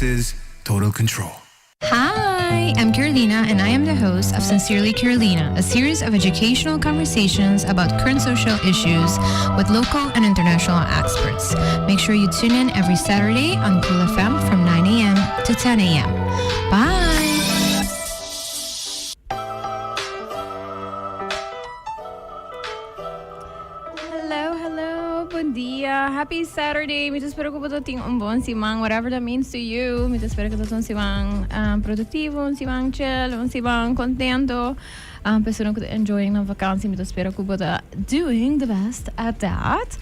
This is Total Control. Hi, I'm Carolina, and I am the host of Sincerely Carolina, a series of educational conversations about current social issues with local and international experts. Make sure you tune in every Saturday on Cool FM from 9 a.m. to 10 a.m. Bye! Bon dia. Happy Saturday. Mito espero ko po ting umbon si mang whatever that means to you. Mito espero ko to si mang produktibo, si mang chill, si mang contento. Personal ko enjoying ng vakansi. Mito espero ko po doing the best at that.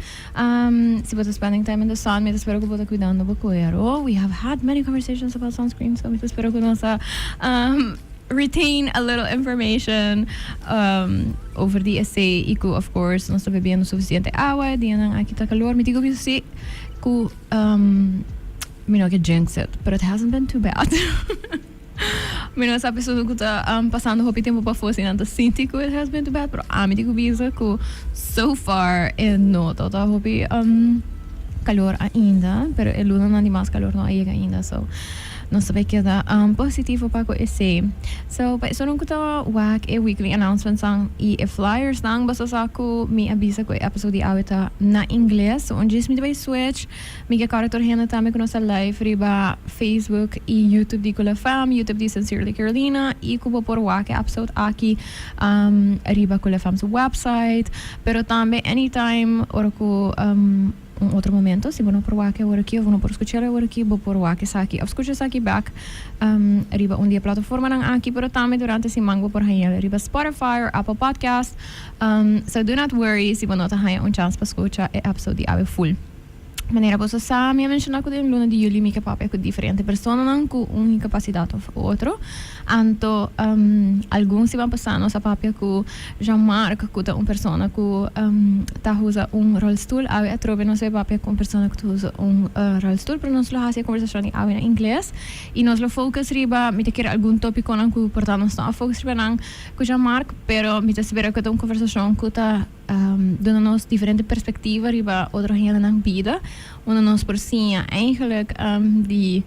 Si po spending time in the sun. Mito espero ko po cuidando po kuero. We have had many conversations about sunscreen. So mito espero ko sa retain a little information over the essay. Iku, of course, não estou bebendo suficiente água. Diyan ang akita calor. Me digo si ku get jinx it, but it hasn't been too bad. Sa episode ko passando hopi tempo pa fosse nanta sinti ku it has been too bad, pero me digo bisa ku so far no tota hopi calor ainda, pero el lunes não mais calor não chega ainda, so não sabe que da positivo para o essay. So, pa isunod ko ta wak weekly announcements ang flyers nang basta sa ako mi abisa ko episode di awita na English. So, onde mi vai switch, mi ka character hena tame ko sa live riba Facebook e YouTube di Kula Fam, YouTube di Sincerely Carolina, e ko por wak episode aki riba Kula Fam's website, pero tambe anytime or ko outro momento, se não por wake agora aqui, vou não por escutar agora aqui, vou por wake saki, escutar saki back, riba dia plataforma nang aqui, pero também durante si mango por hanya riba Spotify or Apple Podcast, so do not worry, se não tá hanya chance para escutar episode ave full. Maneira posso sa mi mencionar ko din luna di Yuli mi kapapay ko diferente persona nang ko incapacidade of outro anto algum se van passando sa papia ko Jean-Marc ko ta persona ko ta usa rollstool ave trove no se papia con persona ko usa rollstool pero nos lo hace conversazioni ave na inglês e nos lo focus riba mi te quer algum tópico nang ko portamos na focus riba nang ko Jean-Marc pero mi te espera ko ta conversação ko ta dando-nos diferente perspectiva riba outra hele nang vida, onde nós por si eigenlijk die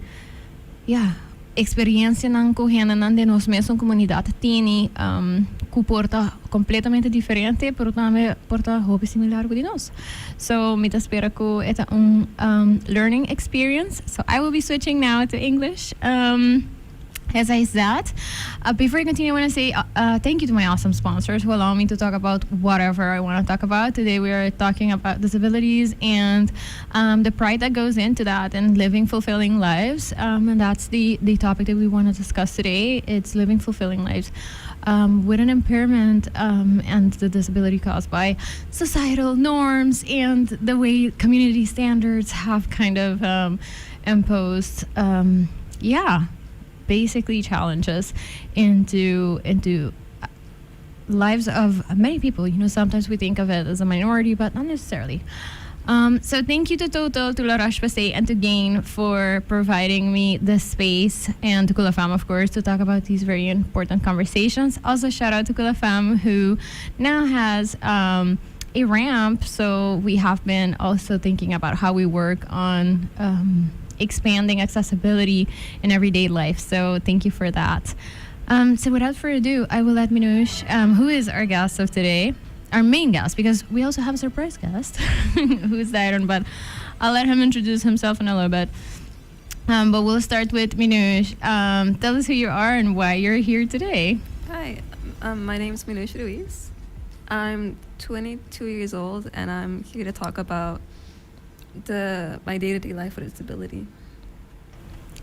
experiência nang correndo nang de nós mesma comunidade tini que porta completamente diferente, pero também porta hobby similar com de nós. So, me espera que é learning experience. So, I will be switching now to English. As I said, before I continue, I want to say thank you to my awesome sponsors who allow me to talk about whatever I want to talk about. Today we are talking about disabilities and the pride that goes into that and living fulfilling lives. And that's the topic that we want to discuss today. It's living fulfilling lives with an impairment and the disability caused by societal norms and the way community standards have kind of imposed, basically challenges into lives of many people. Sometimes we think of it as a minority, but not necessarily. So thank you to Total, to La Roche-Posay, and to Gain for providing me this space, and to Kula Fam, of course, to talk about these very important conversations. Also, shout out to Kula Fam, who now has a ramp, so we have been also thinking about how we work on expanding accessibility in everyday life. So thank you for that. So without further ado, I will let Minouche, who is our guest of today, our main guest, because we also have a surprise guest, who is Dairon, but I'll let him introduce himself in a little bit. But we'll start with Minouche. Tell us who you are and why you're here today. Hi, my name is Minouche Ruiz. I'm 22 years old, and I'm here to talk about my day-to-day life with a disability.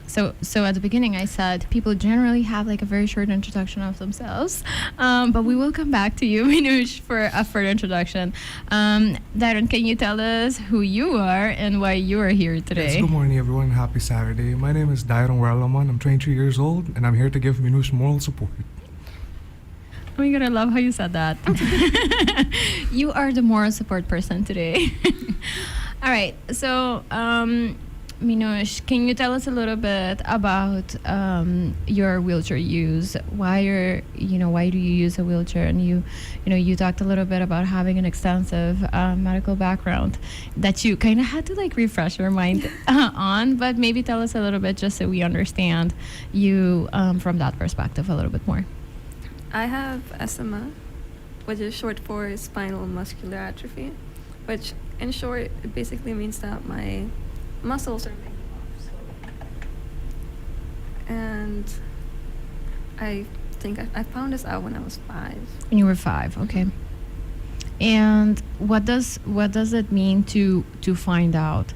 So at the beginning I said people generally have like a very short introduction of themselves, but we will come back to you, Minouche, for a further introduction. Darren, can you tell us who you are and why you are here today? Yes, good morning, everyone. Happy Saturday. My name is Dairon Warlaman. I'm 23 years old, and I'm here to give Minouche moral support. Oh my God, I love how you said that. You are the moral support person today. All right, so Minouche, can you tell us a little bit about your wheelchair use? Why do you use a wheelchair? And you talked a little bit about having an extensive medical background that you kind of had to like refresh your mind on, but maybe tell us a little bit just so we understand you from that perspective a little bit more. I have SMA, which is short for spinal muscular atrophy, which in short, it basically means that my muscles are being off. And I think I found this out when I was 5. When you were 5, okay. And what does it mean to find out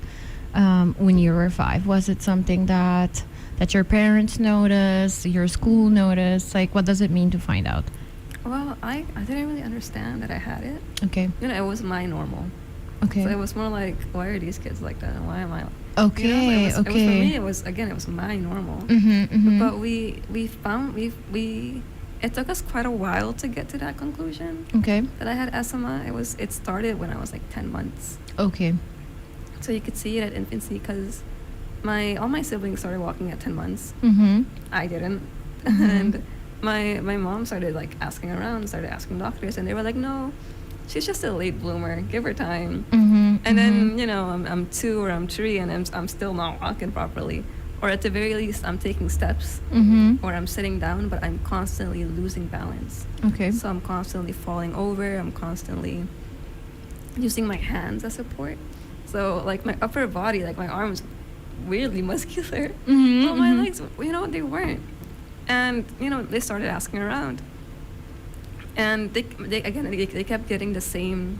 when you were 5? Was it something that your parents noticed, your school noticed? Like, what does it mean to find out? Well, I didn't really understand that I had it. Okay. It was my normal. Okay. So it was more like, why are these kids like that? And why am I? Okay. It was, for me, it was my normal. But it took us quite a while to get to that conclusion. Okay. That I had SMA. It started when I was like 10 months. Okay. So you could see it at infancy because all my siblings started walking at 10 months. I didn't. And my mom started like asking around, started asking doctors, and they were like, no, she's just a late bloomer. Give her time. And then I'm 2 or I'm 3 and I'm still not walking properly, or at the very least I'm taking steps, or I'm sitting down, but I'm constantly losing balance. Okay. So I'm constantly falling over. I'm constantly using my hands as support. So like my upper body, like my arms, weirdly muscular, but my legs, they weren't. And they started asking around, and they kept getting the same.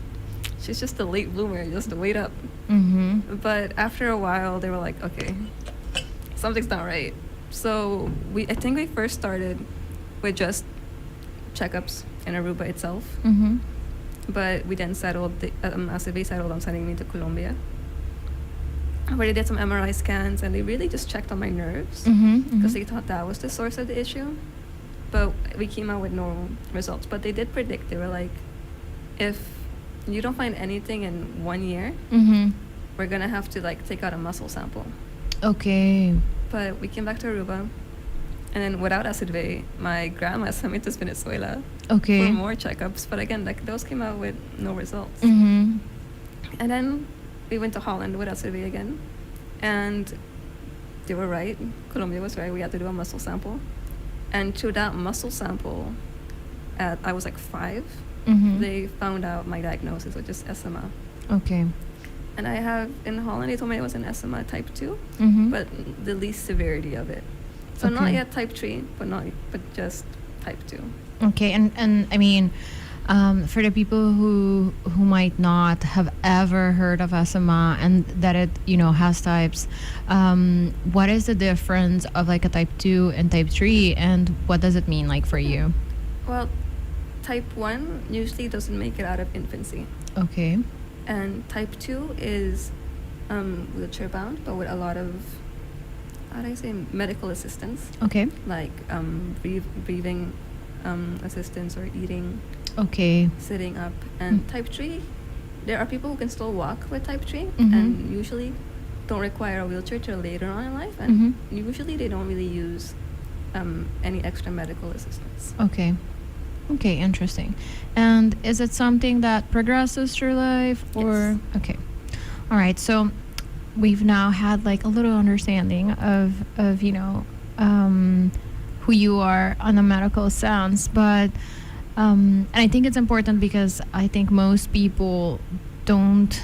She's just a late bloomer, just wait up. But after a while, they were like, okay, something's not right. So I think we first started with just checkups in Aruba itself. But we then settled, after they settled on sending me to Colombia, where they did some MRI scans, and they really just checked on my nerves because they thought that was the source of the issue. But we came out with no results. But they did predict, they were like, if you don't find anything in 1 year, we're gonna have to like take out a muscle sample. Okay. But we came back to Aruba, and then without Acidve, my grandma sent me to Venezuela Okay. for more checkups. But again, like those came out with no results. Mm-hmm. And then we went to Holland with Acidve again, and they were right. Colombia was right. We had to do a muscle sample, and through that muscle sample, I was like 5. Mm-hmm. They found out my diagnosis, which is SMA. Okay. And I have, in Holland, they told me it was an SMA type 2, Mm-hmm. but the least severity of it. So not Okay. yet type 3, but just type 2. Okay, and I mean, for the people who might not have ever heard of SMA and that it has types, what is the difference of like a type 2 and type 3, and what does it mean like for you? Well, type 1 usually doesn't make it out of infancy. Okay. And type 2 is wheelchair bound, but with a lot of, how do I say, medical assistance, Okay. like breathing assistance or eating, Okay. sitting up. And type 3, there are people who can still walk with type 3 Mhm. and usually don't require a wheelchair till later on in life, and usually they don't really use any extra medical assistance. Okay. Okay, interesting. And is it something that progresses through life or? Yes. Okay. All right. So we've now had like a little understanding of who you are on a medical sense, but and I think it's important because I think most people don't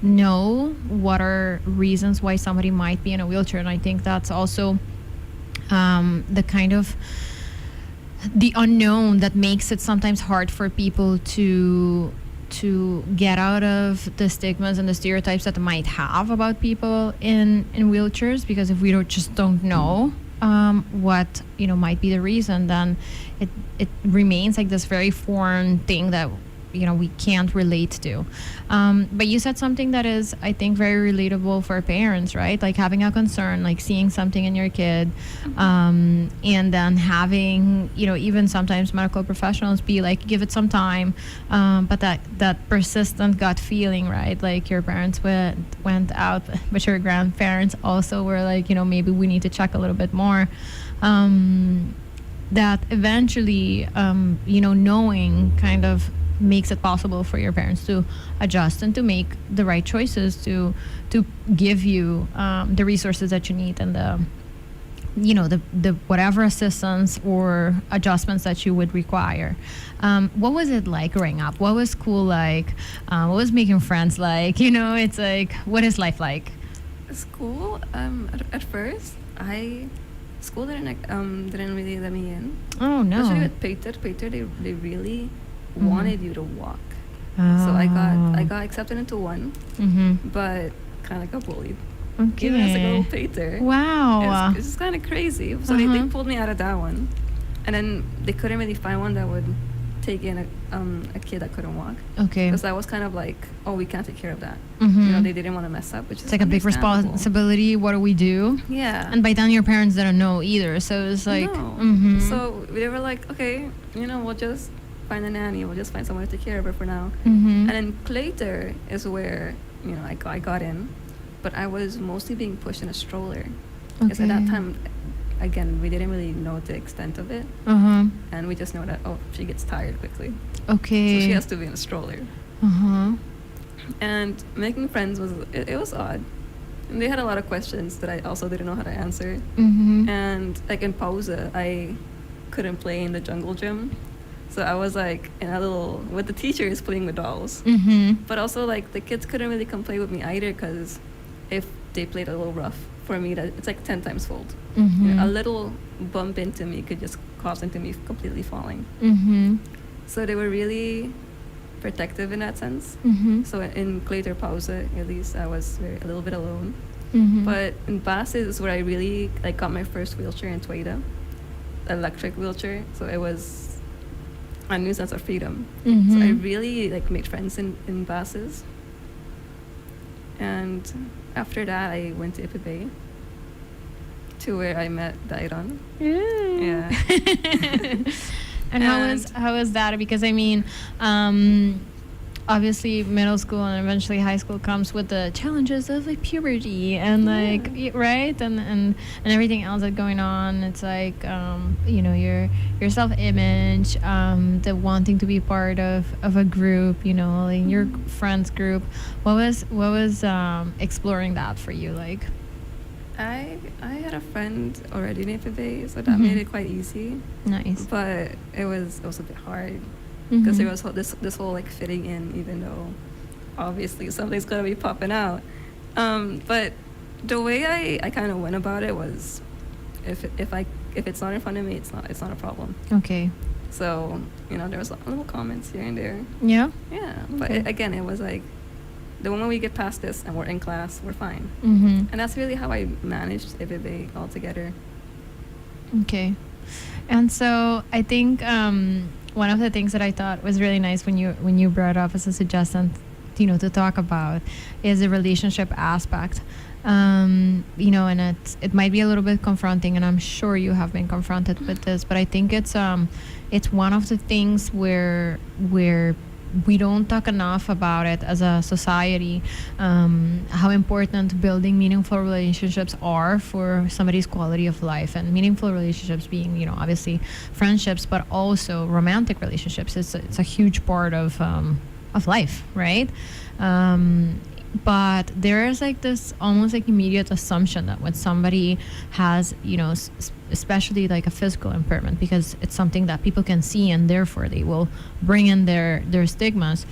know what are reasons why somebody might be in a wheelchair, and I think that's also the kind of the unknown that makes it sometimes hard for people to get out of the stigmas and the stereotypes that they might have about people in wheelchairs, because if we don't know what might be the reason, then it remains like this very foreign thing that we can't relate to. But you said something that is, I think, very relatable for parents, right? Like having a concern, like seeing something in your kid, and then having, even sometimes medical professionals be like, give it some time, but that persistent gut feeling, right? Like your parents went out, but your grandparents also were like, maybe we need to check a little bit more. That eventually, knowing kind of makes it possible for your parents to adjust and to make the right choices to give you the resources that you need and the whatever assistance or adjustments that you would require. What was it like growing up? What was school like? What was making friends like? It's like, what is life like? School, at first, school didn't really let me in. Oh no! Especially with Peter, they really wanted you to walk. So I got accepted into one, but kind of got bullied. Okay. Even as a little Peter. Wow. It's just kind of crazy. So they pulled me out of that one, and then they couldn't really find one that would take in a kid that couldn't walk. Okay. Because I was kind of like, oh, we can't take care of that. They didn't want to mess up, which is it's like a big responsibility. What do we do? Yeah. And by then your parents didn't know either, so it's like. No. So they were like, okay, we'll just find a nanny. We'll just find someone to take care of her for now. And then Claytor is where I got in, but I was mostly being pushed in a stroller. Because at that time, again, we didn't really know the extent of it. And we just know that, she gets tired quickly. Okay. So she has to be in a stroller. And making friends it was odd. And they had a lot of questions that I also didn't know how to answer. And like in pausa, I couldn't play in the jungle gym. So I was like in a little, with the teachers playing with dolls. But also like the kids couldn't really come play with me either, because if they played a little rough, for me, that it's like 10 times fold. A little bump into me could just cause into me completely falling. So they were really protective in that sense. So in Claytor Pausa, at least, I was a little bit alone. But in Bases is where I really got my first wheelchair in Tueda, electric wheelchair. So it was a new sense of freedom. So I really made friends in Bases. And after that, I went to Ipibe, to where I met Dairon. Yeah. And how was that? Because I mean, obviously middle school and eventually high school comes with the challenges of puberty and right and everything else that's going on. It's like your self-image, the wanting to be part of a group, your friends group. What was exploring that for you like? I had a friend already in Ipibe, so that made it quite easy. Nice. But it was a bit hard. Because there was this whole fitting in, even though obviously something's gonna be popping out. But the way I kind of went about it was, if it's not in front of me, it's not a problem. Okay. So there was little comments here and there. Yeah. Yeah. Okay. But again, it was like, the moment we get past this and we're in class, we're fine. And that's really how I managed Ipibe altogether. Okay. And so I think one of the things that I thought was really nice when you brought up as a suggestion, to talk about, is the relationship aspect. And it might be a little bit confronting, and I'm sure you have been confronted with this, but I think it's one of the things where we don't talk enough about it as a society, how important building meaningful relationships are for somebody's quality of life. And meaningful relationships being, obviously friendships, but also romantic relationships. It's a huge part of life, right? But there is this almost immediate assumption that when somebody has, especially a physical impairment, because it's something that people can see and therefore they will bring in their stigmas,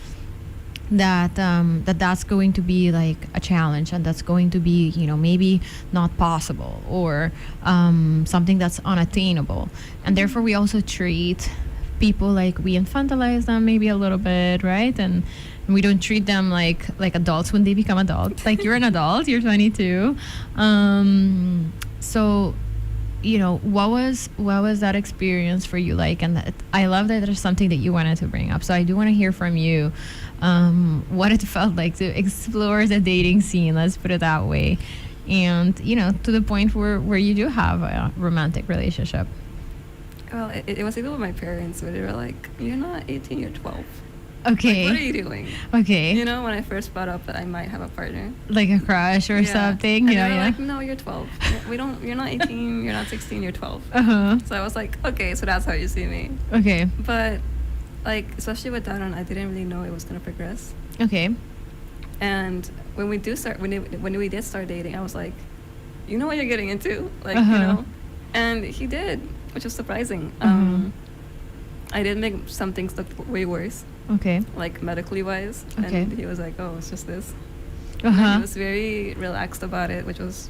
that's going to be a challenge, and that's going to be maybe not possible, or something that's unattainable. And therefore we also treat people we infantilize them maybe a little bit, right? And we don't treat them like adults when they become adults. You're an adult, you're 22. So what was that experience for you like? And I love that there's something that you wanted to bring up. So I do want to hear from you what it felt like to explore the dating scene. Let's put it that way, and to the point where you do have a romantic relationship. Well, it was even with my parents where they were like, "You're not 18, you're 12. Okay. Like, what are you doing?" Okay. When I first brought up that I might have a partner. Like a crush or something. And they were like, "No, you're 12. You're not 18, you're not 16, you're 12. So I was like, okay, so that's how you see me. Okay. But like, especially with that one, I didn't really know it was gonna progress. Okay. And when we did start dating, I was like, you know what you're getting into, like and he did, which was surprising. I did make some things look way worse. Okay. Like medically wise. Okay. And he was like, oh, it's just this. And he was very relaxed about it, which was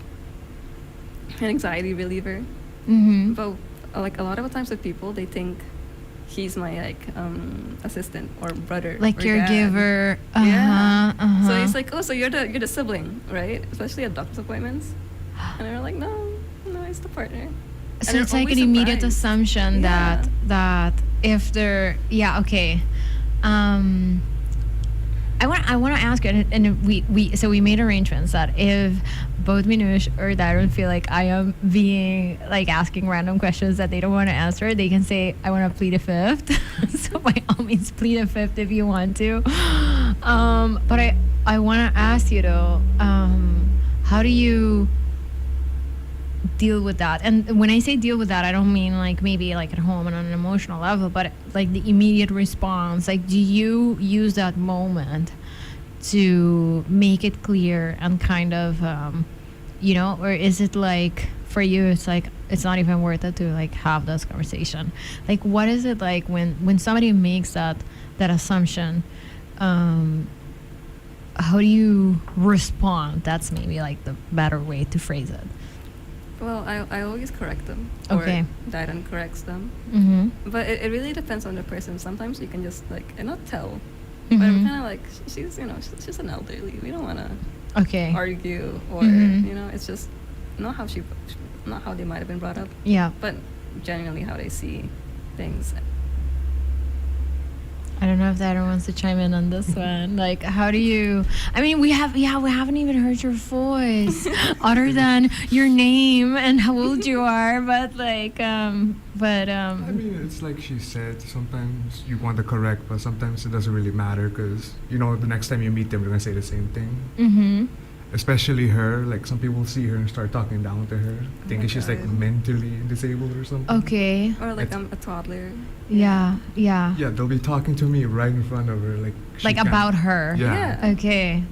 an anxiety reliever. But like a lot of the times with people, they think he's my like assistant or brother, like or caregiver. Yeah. So he's like, oh, so you're the sibling, right? Especially at doctor's appointments. And they were like, no, it's the partner. So it's like an immediate assumption that if they're okay. I want to ask you, and we made arrangements that if both Minouche or Daryl feel like I am being like asking random questions that they don't want to answer, they can say I want to plead a fifth. So by all means, plead a fifth if you want to. But I want to ask you though, how do you deal with that? And when I say deal with that, I don't mean like maybe like at home and on an emotional level, but like the immediate response. Like, do you use that moment to make it clear and kind of or is it like for you it's like it's not even worth it to like have this conversation? Like, what is it like when somebody makes that assumption? How do you respond? That's maybe like the better way to phrase it. Well, I always correct them. Okay. Or Dylan corrects them. But it really depends on the person. Sometimes you can just like, and not tell. But I'm kind of like, she's she's an elderly. We don't want to argue or, it's just not how they might have been brought up. Yeah. But genuinely how they see things. I don't know if Dad wants to chime in on this one. Like, how do you? I mean, we haven't even heard your voice, other than your name and how old you are. But like, I mean, it's like she said. Sometimes you want to correct, but sometimes it doesn't really matter because the next time you meet them, they're gonna say the same thing. Especially her, like some people see her and start talking down to her, thinking she's like mentally disabled or something. Okay. Or like I'm a toddler. Yeah. Yeah, they'll be talking to me right in front of her, like about her. Yeah. Okay.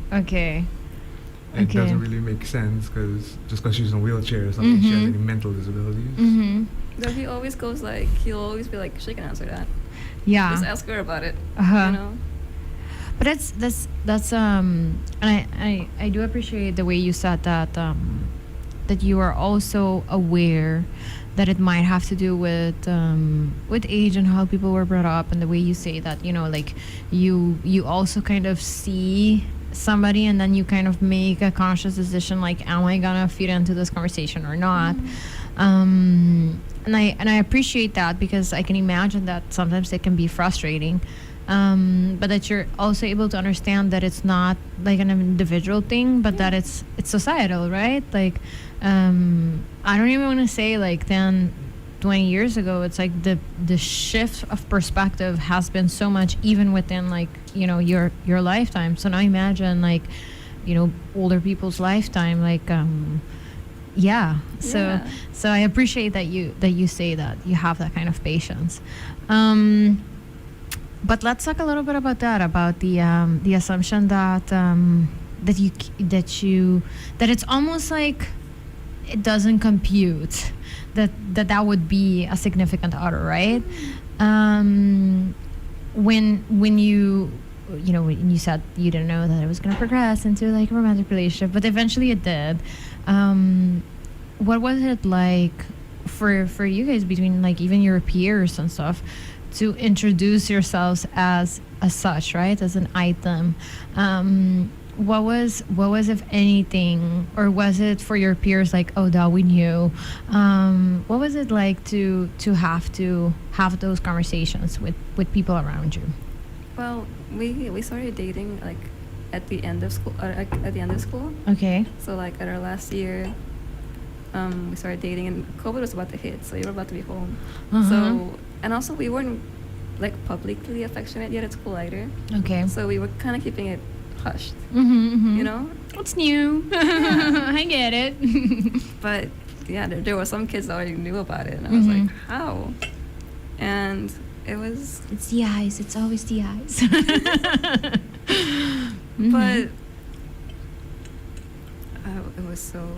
It doesn't really make sense because just because she's in a wheelchair or something, she has any mental disabilities. Though he'll always be like, she can answer that. Yeah. Just ask her about it. But that's and I do appreciate the way you said that that you are also aware that it might have to do with age and how people were brought up, and the way you say that like you also kind of see somebody and then you kind of make a conscious decision like, am I gonna fit into this conversation or not? And I appreciate that because I can imagine that sometimes it can be frustrating. But that you're also able to understand that it's not like an individual thing, but that it's societal, right? Like, I don't even want to say like 10, 20 years ago. It's like the shift of perspective has been so much even within like, your lifetime. So now imagine like, older people's lifetime, like, So I appreciate that you say that you have that kind of patience. But let's talk a little bit about that, about the assumption that it's almost like it doesn't compute that would be a significant other, right? When you said you didn't know that it was going to progress into like a romantic relationship, but eventually it did. What was it like for you guys, between like even your peers and stuff, to introduce yourselves as such, right? As an item. what was if anything, or was it for your peers like, oh, that we knew? What was it like to have those conversations with people around you? Well, we started dating like at the end of school. At the end of school. Okay. So like at our last year, we started dating, and COVID was about to hit, so we were about to be home. So, and also we weren't like publicly affectionate yet at school either. Okay. So we were kind of keeping it hushed. You know. It's new. I get it. But yeah, there were some kids that already knew about it, and I was like, how? And it was. It's the eyes. It's always the eyes. But it was so.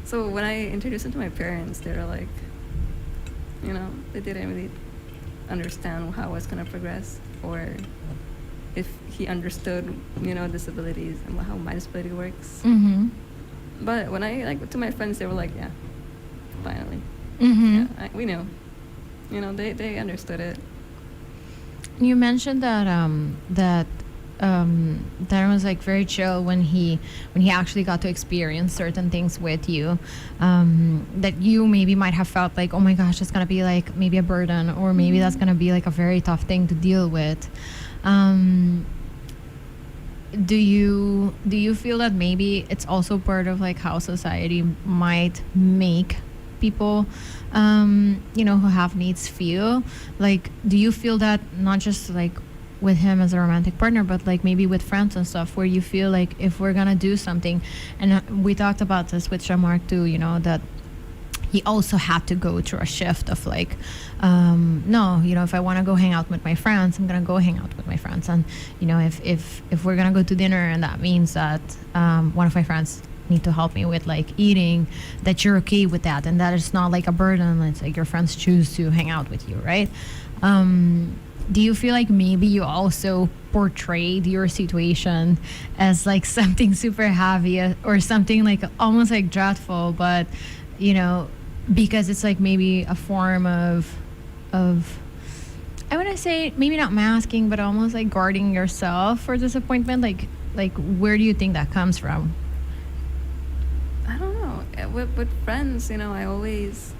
So when I introduced him to my parents, they were like, you know, they didn't really understand how I was gonna progress, or if he understood, you know, disabilities and how my disability works. But when I like to my friends, they were like, yeah, finally, yeah, we knew, you know, they understood it. You mentioned that Darren was like very chill when he actually got to experience certain things with you, that you maybe might have felt like, oh my gosh, it's gonna be like maybe a burden, or maybe that's gonna be like a very tough thing to deal with. Do you feel that maybe it's also part of like how society might make people you know, who have needs feel? Like, do you feel that not just like with him as a romantic partner, but like maybe with friends and stuff, where you feel like if we're gonna do something, and we talked about this with Jean-Marc too, you know, that he also had to go through a shift of like, no, you know, if I want to go hang out with my friends, I'm gonna go hang out with my friends, and you know, if we're gonna go to dinner and that means that one of my friends need to help me with like eating, that you're okay with that, and that it's not like a burden. It's like your friends choose to hang out with you, right? Do you feel like maybe you also portrayed your situation as like something super heavy, or something like almost like dreadful, but you know, because it's like maybe a form of I want to say maybe not masking, but almost like guarding yourself for disappointment? Like where do you think that comes from? I don't know. With friends, you know, I always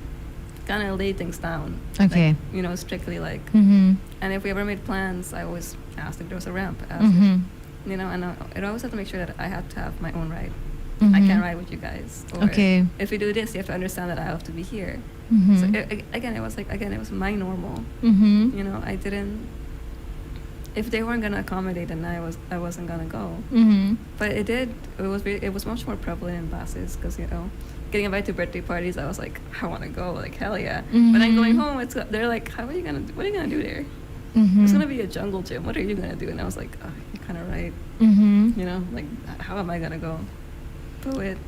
kind of lay things down. Okay. Like, you know, strictly like. And if we ever made plans, I always asked if there was a ramp. You know, and I always have to make sure that I have to have my own ride. I can't ride with you guys. Or Okay. if we do this, you have to understand that I have to be here. So again, it was my normal. You know, I didn't. If they weren't gonna accommodate, then I wasn't gonna go. But it did. It was much more prevalent in classes, because you know, getting invited to birthday parties, I was like, I want to go, like hell yeah. But then going home, they're like, what are you gonna do there? It's gonna be a jungle gym. What are you gonna do? And I was like, oh, you're kind of right. You know, like how am I gonna go? But with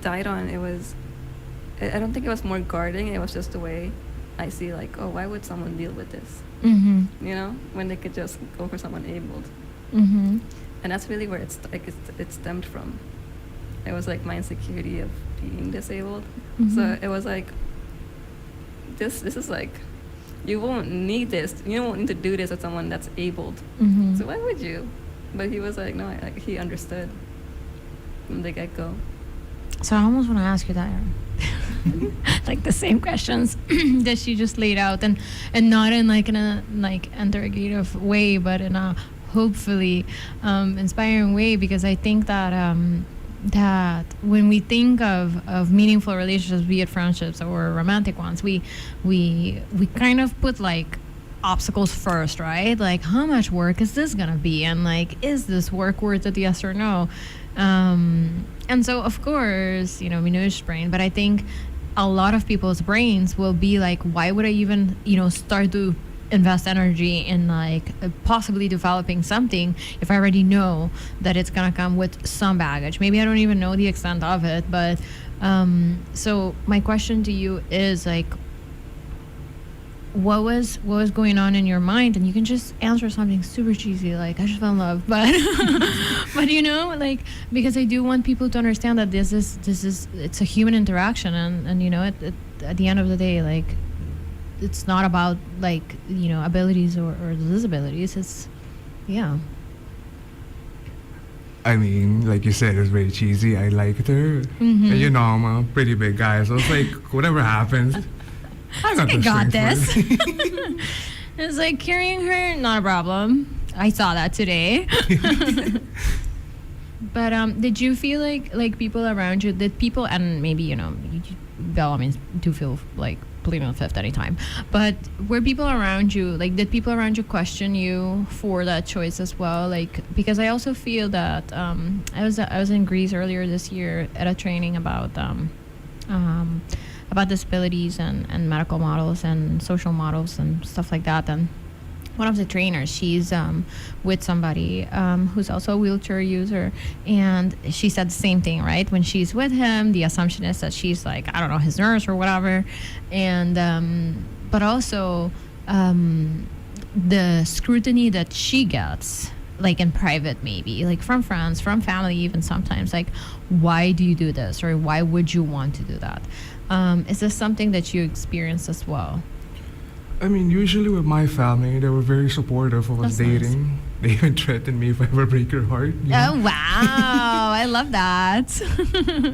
Didon, I don't think it was more guarding. It was just the way I see, like, oh, why would someone deal with this? You know, when they could just go for someone abled. And that's really where it stemmed from. It was like my insecurity of being disabled. So it was like, this is like, you won't need this. You won't need to do this with someone that's abled. So why would you? But he was like, no, he understood from the get-go. So I almost want to ask you that, like the same questions that she just laid out, and not in like in a like interrogative way, but in a hopefully inspiring way, because I think that that when we think of meaningful relationships, be it friendships or romantic ones, we kind of put like obstacles first, right? Like, how much work is this gonna be, and like, is this work worth it, yes or no? And so of course, you know, Minouche's brain, but I think a lot of people's brains will be like, why would I even, you know, start to invest energy in like possibly developing something if I already know that it's gonna come with some baggage? Maybe I don't even know the extent of it, but so my question to you is like, what was going on in your mind? And you can just answer something super cheesy like, I just fell in love, but but you know, like, because I do want people to understand that this is it's a human interaction, and you know, at the end of the day, like, it's not about like, you know, abilities or disabilities. It's I mean, like you said, it's very cheesy. I liked her. Mhm. And you know, I'm a pretty big guy, so it's like, whatever happens, I got, I got this. for it. It's like carrying her, not a problem. I saw that today. But did you feel like people around you, did people, and maybe, you know, Bella means do feel like pleading the fifth anytime, but were people around you, like, did people around you question you for that choice as well? Like, because I also feel that I was in Greece earlier this year at a training about disabilities and medical models and social models and stuff like that, and one of the trainers, she's with somebody who's also a wheelchair user, and she said the same thing, right? When she's with him, the assumption is that she's like, I don't know, his nurse or whatever, and but also the scrutiny that she gets, like in private, maybe like from friends, from family, even sometimes, like, why do you do this, or why would you want to do that? Is this something that you experienced as well? I mean, usually with my family, they were very supportive of us That's nice. dating. They even threatened me if I ever break your heart. You know? Oh, wow. I love that.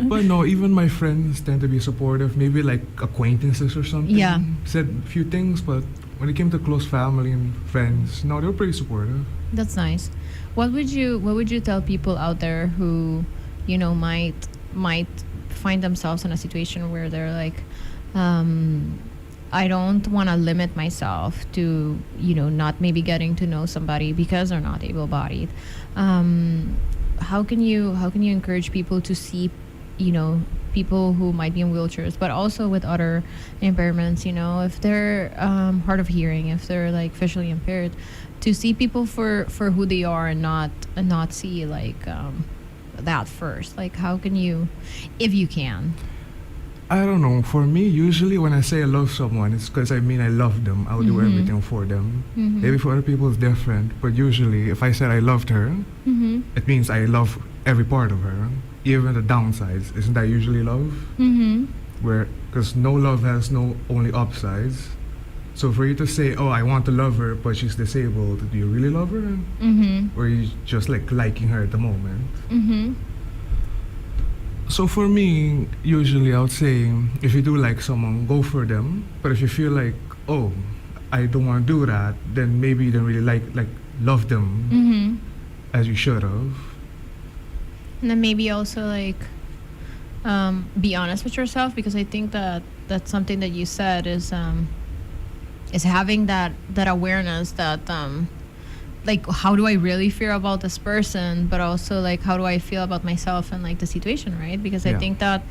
But no, even my friends tend to be supportive. Maybe like acquaintances or something. Yeah. Said a few things, but when it came to close family and friends, no, they were pretty supportive. That's nice. What would you tell people out there who, you know, might find themselves in a situation where they're like, I don't want to limit myself to, you know, not maybe getting to know somebody because they're not able-bodied. How can you encourage people to see, you know, people who might be in wheelchairs, but also with other impairments, you know, if they're hard of hearing, if they're like visually impaired, to see people for who they are and not see like that first. Like, how can you, if you can? I don't know. For me, usually when I say I love someone, it's because I mean I love them. I'll do Mhm. everything for them. Mhm. Maybe for other people it's different, but usually if I said I loved her, Mm-hmm. it means I love every part of her, even the downsides. Isn't that usually love? Mm-hmm. Where, because no love has no only upsides. So for you to say, oh, I want to love her, but she's disabled, do you really love her? Mm-hmm. Or are you just like liking her at the moment? Mm-hmm. So for me, usually I would say, if you do like someone, go for them. But if you feel like, oh, I don't want to do that, then maybe you don't really like love them Mm-hmm. as you should have. And then maybe also like be honest with yourself, because I think that that's something that you said is having that awareness that like, how do I really feel about this person, but also like, how do I feel about myself and like the situation, right? Because I Yeah. think that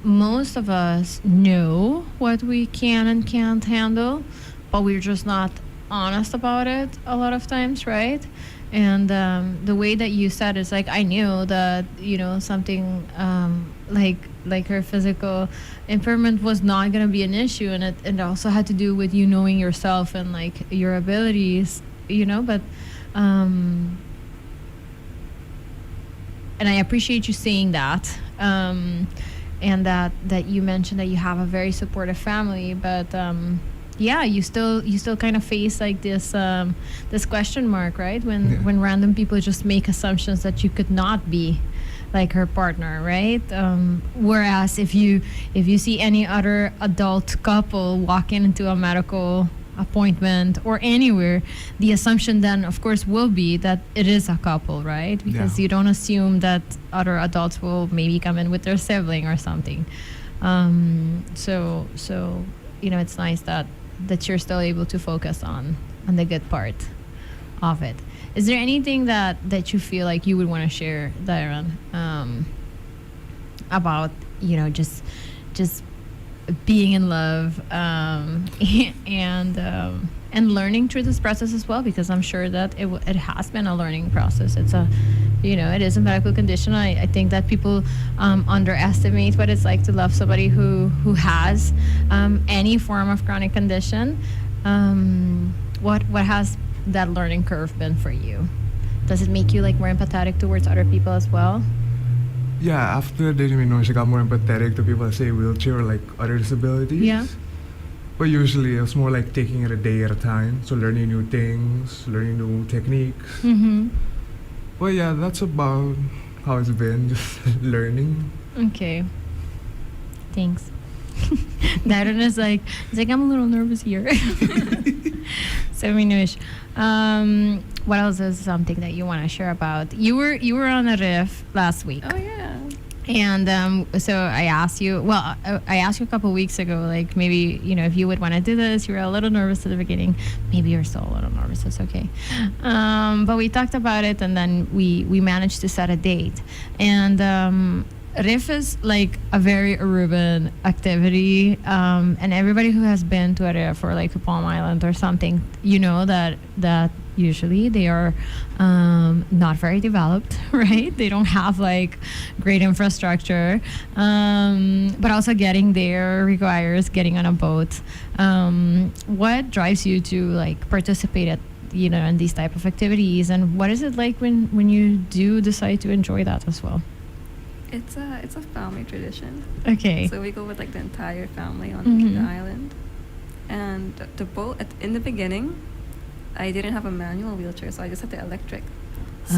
most of us know what we can and can't handle, but we're just not honest about it a lot of times, right? And the way that you said is like, I knew that, you know, something like her physical impairment was not going to be an issue, and it also had to do with you knowing yourself and like your abilities, you know. But and I appreciate you saying that, and that you mentioned that you have a very supportive family, but yeah, you still kind of face like this question mark, right? When random people just make assumptions that you could not be like her partner, right? Whereas if you see any other adult couple walking into a medical appointment or anywhere, the assumption then of course will be that it is a couple, right? Because Yeah. you don't assume that other adults will maybe come in with their sibling or something. So you know, it's nice that you're still able to focus on the good part of it. Is there anything that you feel like you would want to share, Darren, about, you know, just being in love and learning through this process as well? Because I'm sure that it has been a learning process. It's a, you know, it is a medical condition. I think that people underestimate what it's like to love somebody who has any form of chronic condition. What has that learning curve been for you? Does it make you like more empathetic towards other people as well? Yeah, after dating Minouche, I got more empathetic to people that say wheelchair or like other disabilities. Yeah. But usually it's more like taking it a day at a time. So learning new things, learning new techniques. Mm-hmm. Well, yeah, that's about how it's been, just learning. Okay. Thanks. Darren is like, it's like, I'm a little nervous here. So, Minouche, what else is something that you want to share about? You were on a riff last week. Oh yeah. And so I asked you, I asked you a couple weeks ago, like maybe, if you would want to do this. You were a little nervous at the beginning. Maybe you're still a little nervous. It's okay. But we talked about it, and then we managed to set a date. And Riff is like a very Aruban activity. And everybody who has been to a Riff or like a Palm Island or something, that usually they are not very developed, right? They don't have like great infrastructure, but also getting there requires getting on a boat. What drives you to like participate at in these type of activities, and what is it like when you do decide to enjoy that as well? It's a family tradition. Okay. So we go with like the entire family on Mhm. the island, and the boat in the beginning, I didn't have a manual wheelchair, so I just had the electric. So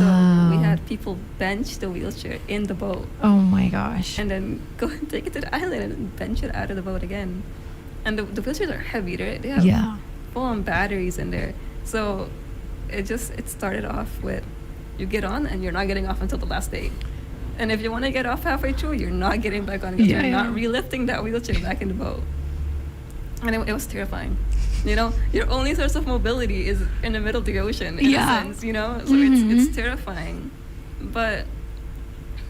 we Oh. had people bench the wheelchair in the boat Oh my gosh. and then go and take it to the island and bench it out of the boat again. And the wheelchairs are heavy. They have Yeah. full-on batteries in there. So it started off with you get on and you're not getting off until the last day. And if you want to get off halfway through, you're not getting back on because Yeah, you're not yeah. relifting that wheelchair back in the boat. And it was terrifying. Your only source of mobility is in the middle of the ocean, in Yeah. a sense, So Mhm. it's terrifying. But,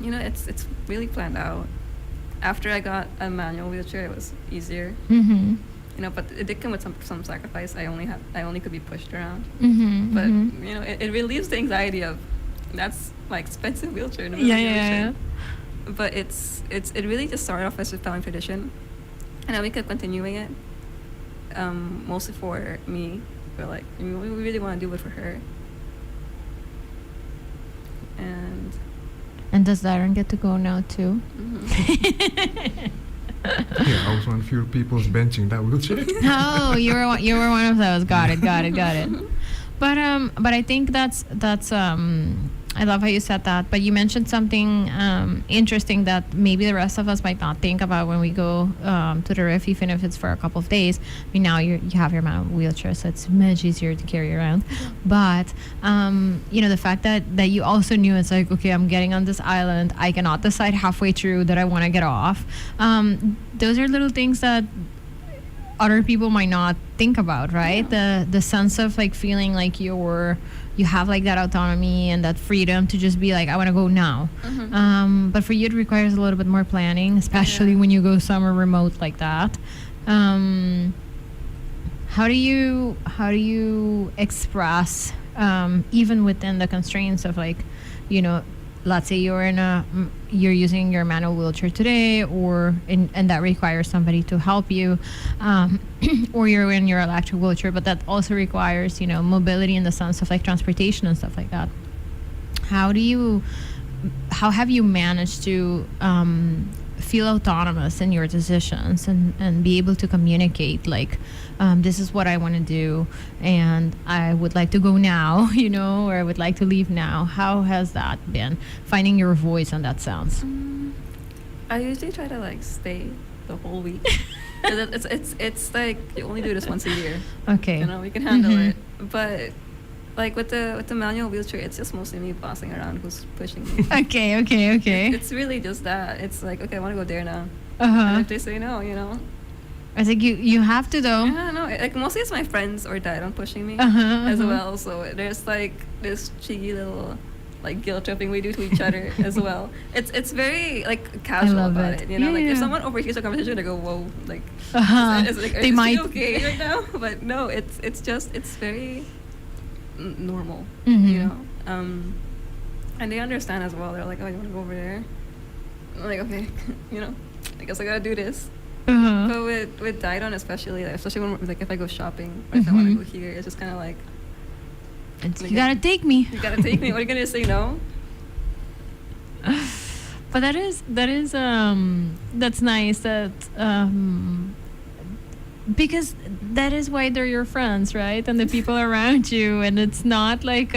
it's really planned out. After I got a manual wheelchair, it was easier. Mm-hmm. But it did come with some sacrifice. I only could be pushed around. Mm-hmm. But, mm-hmm. it relieves the anxiety of, that's my expensive wheelchair in the Yeah, middle of the yeah, ocean. But it really just started off as a family tradition, and then we kept continuing it. Mostly for me, but like we really want to do it for her. And does Darren get to go now too? mhm. Yeah, I was one of few people's benching that wheelchair. Oh, you were one of those. Got it. But I think that's I love how you said that. But you mentioned something interesting that maybe the rest of us might not think about when we go to the Riff, even if it's for a couple of days. I mean, now you have your manual wheelchair, so it's much easier to carry around. But the fact that you also knew it's like, okay, I'm getting on this island. I cannot decide halfway through that I want to get off. Those are little things that other people might not think about, right? Yeah. The sense of like feeling like you have like that autonomy and that freedom to just be like, I want to go now. Mhm. But for you, it requires a little bit more planning, especially Yeah. when you go somewhere remote like that. How do you express, even within the constraints of like, let's say you're using your manual wheelchair today, and that requires somebody to help you, or you're in your electric wheelchair, but that also requires mobility in the sense of like transportation and stuff like that. How have you managed to feel autonomous in your decisions and be able to communicate like, this is what I want to do and I would like to go now, or I would like to leave now? How has that been, finding your voice in that sense? I usually try to like stay the whole week. 'Cause it's like you only do this once a year. Okay. We can handle Mhm. it. But like with the manual wheelchair, it's just mostly me bossing around who's pushing me. Okay. It's really just that. It's like, okay, I want to go there now. Uh-huh. And if they say no, I think you have to though. Yeah, no. Like mostly it's my friends or dad on pushing me Uh-huh, as uh-huh. well. So there's like this cheeky little like guilt tripping we do to each other as well. It's very like casual love about it. it. Like Yeah. if someone overhears the conversation, they go, "Whoa!" Like, Uh-huh. it's like, They is might. he okay right now? But no, it's just very normal, Mhm. And they understand as well. They're like, "Oh, you want to go over there?" I'm like, okay, I guess I gotta do this. Uh-huh. But with Didon especially, especially when like if I go shopping or if I want to Mhm. go here, it's just kind of like, You gotta take me. you gotta take me. What are you gonna say? No? But that's nice that because that is why they're your friends, right? And the people around you, and it's not like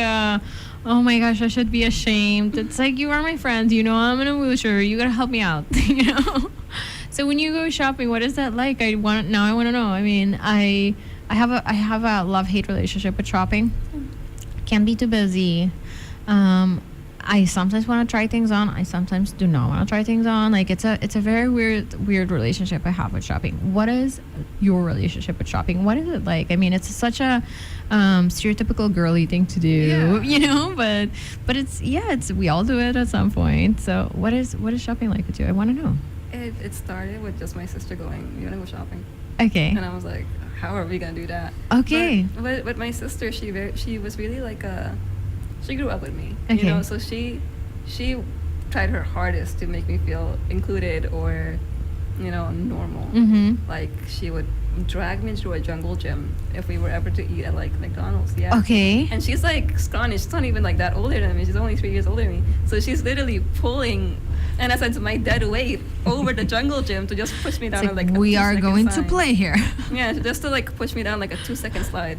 Oh my gosh, I should be ashamed. It's like, you are my friend. You know I'm in a wheelchair. You gotta help me out. You know. So when you go shopping, what is that like? I want to know. I mean, I have a love-hate relationship with shopping. Can't be too busy. I sometimes want to try things on. I sometimes do not want to try things on. Like, it's a very weird relationship I have with shopping. What is your relationship with shopping? What is it like? I mean, it's such a stereotypical girly thing to do, you know. But it's we all do it at some point. So what is shopping like with you? I want to know. It started with just my sister going, "You wanna go shopping?" Okay. And I was like, "How are we gonna do that?" Okay. But my sister, she was really like she grew up with me, Okay. you know. So she tried her hardest to make me feel included or, you know, normal. Mm-hmm. Like, she would drag me to a jungle gym if we were ever to eat at like McDonald's. Yeah. Okay. And she's like scrawny. She's not even like that older than me. She's only 3 years older than me. So she's literally pulling, and I said to my dead weight, over the jungle gym to just push me down It's on like a we are 2-second going to slide. play here. Yeah, just to like push me down like a 2-second slide.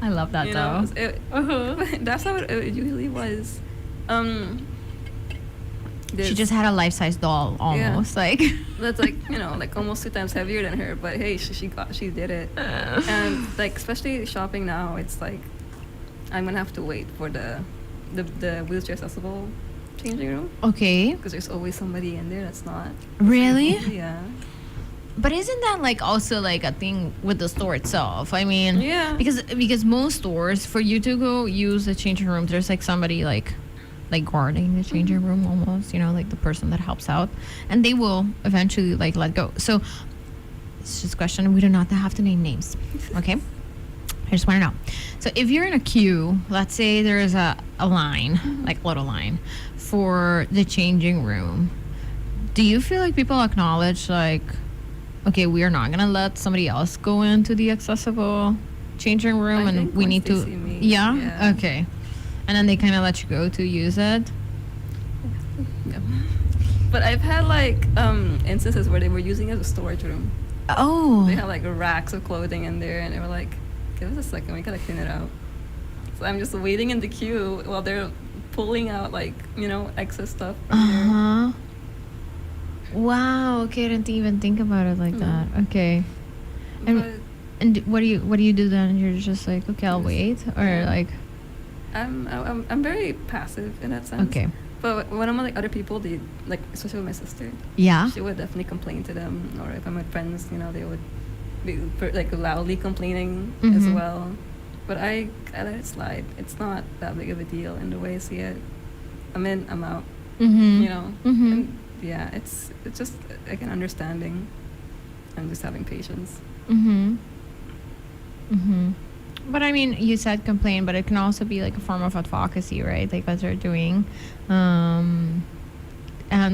I love that You though. know, that's how it usually was. She just had a life-size doll almost, like. That's like, you know, like almost 2 times heavier than her, but hey, she did it. And like, especially shopping now, it's like I'm gonna have to wait for the wheelchair accessible changing room, Okay. because there's always somebody in there that's not. Really? Yeah. But isn't that like also like a thing with the store itself? I mean, Yeah. because most stores, for you to go use the changing room, there's like somebody like guarding the changing room almost, you know, like the person that helps out, and they will eventually like let go. So it's just a question. We do not have to name names, okay? I just want to know. So if you're in a queue, let's say there is a line, like little line, for the changing room, do you feel like people acknowledge like, okay, we are not gonna let somebody else go into the accessible changing room, I and think we once need they to. see me, Yeah? yeah. Okay. And then they kind of let you go to use it. Yeah. But I've had like instances where they were using it as a storage room. Oh. They had like racks of clothing in there, and they were like, "Give us a second, we gotta clean it out." So I'm just waiting in the queue while they're pulling out like, you know, excess stuff from there. Uh-huh. Wow. Okay, I didn't even think about it like that. Okay. But And what do you do then? You're just like, okay, I'll wait, or Yeah. like. I'm very passive in that sense. Okay. But when I'm with like other people, they like, especially with my sister, Yeah. she would definitely complain to them. Or if I'm with friends, you know, they would be like loudly complaining as Mhm. well. But I let it slide. It's not that big of a deal in the way I see it. I'm in, I'm out. Mm-hmm. You know. Mm-hmm. And yeah, it's just like an understanding and just having patience. Mm-hmm. Mm-hmm. But I mean, you said complain, but it can also be like a form of advocacy, right? Like what they're doing, and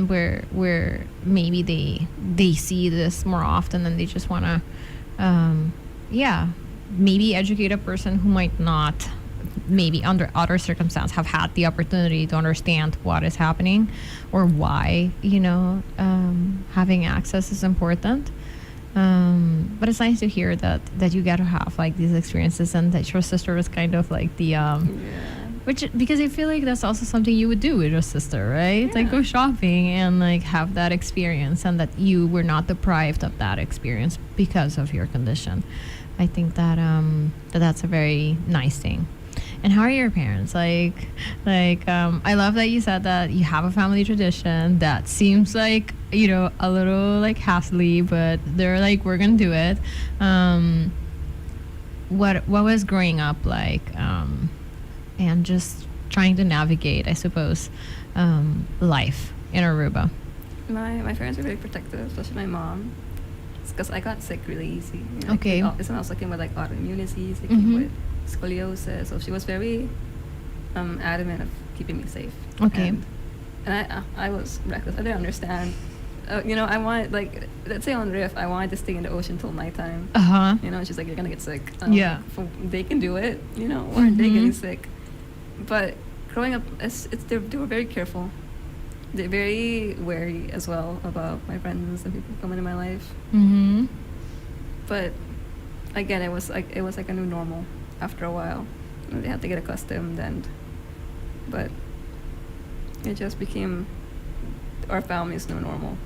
where maybe they see this more often, and they just want to, maybe educate a person who might not, maybe under other circumstances, have had the opportunity to understand what is happening or why, you know, having access is important. But it's nice to hear that you get to have like these experiences, and that your sister was kind of like the which, because I feel like that's also something you would do with your sister, right? Like Yeah. go shopping and like have that experience, and that you were not deprived of that experience because of your condition. I think that that's a very nice thing. And how are your parents? I love that you said that you have a family tradition that seems like, you know, a little like hassly, but they're like, we're gonna do it. What was growing up like, and just trying to navigate, I suppose, life in Aruba? My parents were very protective, especially my mom. Because I got sick really easy. You know, Okay. Like, I was looking with like autoimmunity, Mhm. with scoliosis. So she was very adamant of keeping me safe. Okay. And I was reckless. I didn't understand. You know, I wanted, like, let's say on Riff, I wanted to stay in the ocean till nighttime. Uh-huh. You know, and she's like, you're gonna get sick. Yeah. They can do it. You know, why aren't they Mhm. getting sick? But growing up, they were very careful. They're very wary as well about my friends and people coming in my life. Mm-hmm. But again, it was like a new normal after a while. They had to get accustomed, and but it just became our family's new normal.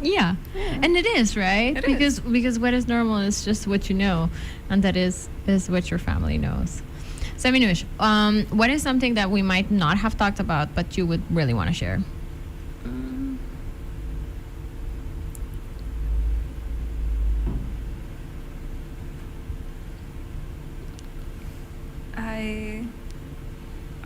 Yeah. And it is, right? It Because what is normal is just what you know, and that is what your family knows. So, Minouche, what is something that we might not have talked about, but you would really want to share?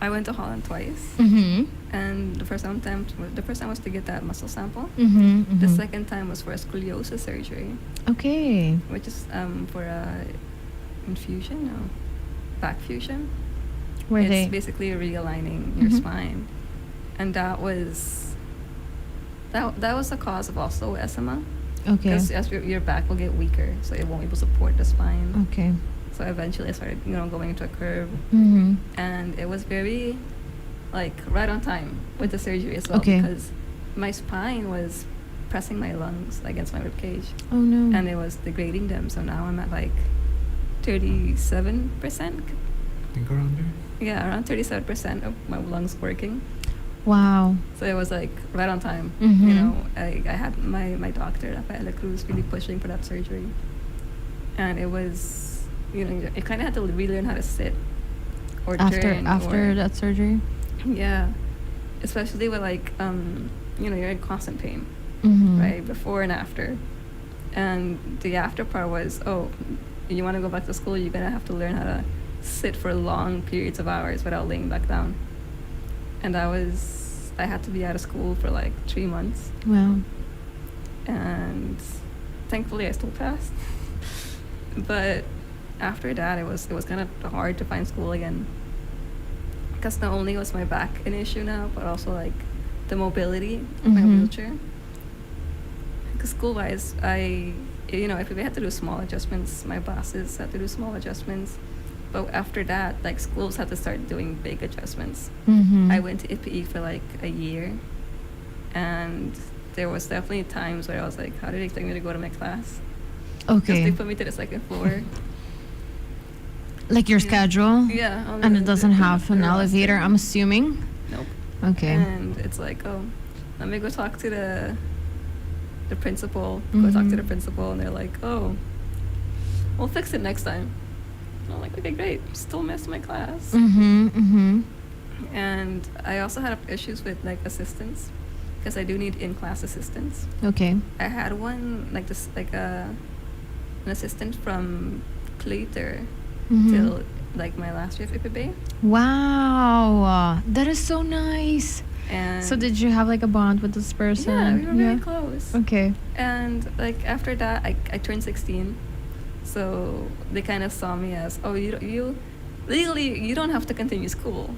I went to Holland twice, Mm-hmm. and the first time was to get that muscle sample. Mm-hmm. Mm-hmm. The second time was for a scoliosis surgery, Okay. which is for a infusion, no, back fusion. Where It's they? basically realigning your Mhm. spine, and that was the cause of also eczema. Okay. Because as your back will get weaker, so it won't be able to support the spine. Okay. So eventually I started, going into a curve, Mm-hmm. and it was very, like, right on time with the surgery as well. Okay. Because my spine was pressing my lungs against my ribcage, Oh no. and it was degrading them. So now I'm at like 37%. I think around there. Yeah, around 37% of my lungs working. Wow. So it was like right on time. Mhm. I had my doctor, Rafaela Cruz, really pushing for that surgery. And it was, you kind of had to relearn how to sit or turn. After or, that surgery. Yeah. Especially with like, you're in constant pain, Mm-hmm. right? Before and after. And the after part was, you want to go back to school, you're going to have to learn how to sit for long periods of hours without laying back down. And I had to be out of school for like 3 months. Wow. And thankfully I still passed. But after that, it was kind of hard to find school again. Because not only was my back an issue now, but also like the mobility of my Mhm. wheelchair. Because school-wise, if we had to do small adjustments, my bosses had to do small adjustments. But after that, like, schools had to start doing big adjustments. Mm-hmm. I went to IPE for like a year, and there was definitely times where I was like, how did they expect me to go to my class? Because Okay. they put me to the second floor. Like your Yeah. schedule? Yeah. on And the- it doesn't the- have the an roster. elevator, I'm assuming? Nope. Okay. And it's like, let me go talk to the principal. Go talk to the Mhm. principal, and they're like, we'll fix it next time. And I'm like, okay, great. Still missed my class. Mm-hmm. Mm-hmm. And I also had issues with like assistants, because I do need in-class assistants. Okay. I had one like this, like an assistant from Clater Mhm. till like my last year of IPB. Wow. That is so nice. And So did you have like a bond with this person? yeah, we were very close. Okay. And like after that, I turned 16, so they kind of saw me as, you legally you don't have to continue school.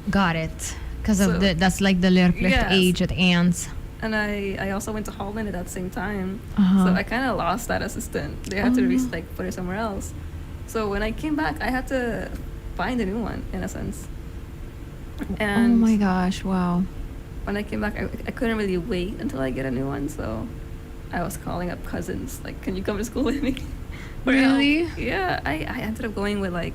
Got it. Because So- of that's like the leerplicht Yes. age it ends. And I also went to Holland at that same time, Uh-huh. so I kind of lost that assistant. They had Oh, to no. like put her somewhere else. So when I came back, I had to find a new one in a sense. And oh my gosh, wow. when I came back, I couldn't really wait until I get a new one, so I was calling up cousins, like, can you come to school with me? For help? Really? Yeah, I ended up going with like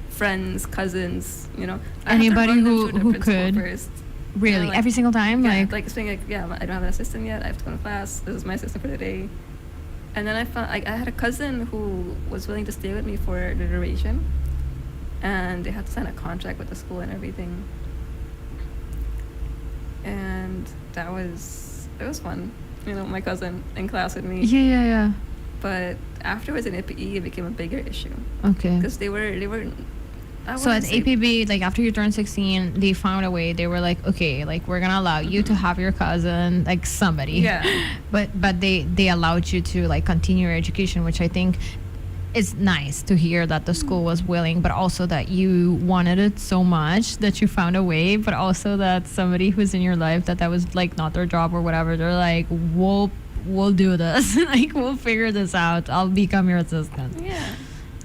friends, cousins, I had to Anybody run them who- through the who principal could? first. Really? like- Every single time? Yeah, Like, like saying like, yeah, I don't have an assistant yet. I have to go to class. This is my assistant for the day. And then I found I had a cousin who was willing to stay with me for the duration, and they had to sign a contract with the school and everything. And it was fun, my cousin in class with me. yeah. But afterwards in IPE, it became a bigger issue Okay. because they were. I So at wouldn't say- APB, like after you turned 16, they found a way. They were like, okay, like we're gonna allow you to have your cousin, like somebody. Yeah. But they allowed you to like continue your education, which I think is nice to hear that the school was willing, but also that you wanted it so much that you found a way, but also that somebody who's in your life that was like not their job or whatever, they're like, we'll do this. Like we'll figure this out. I'll become your assistant. Yeah.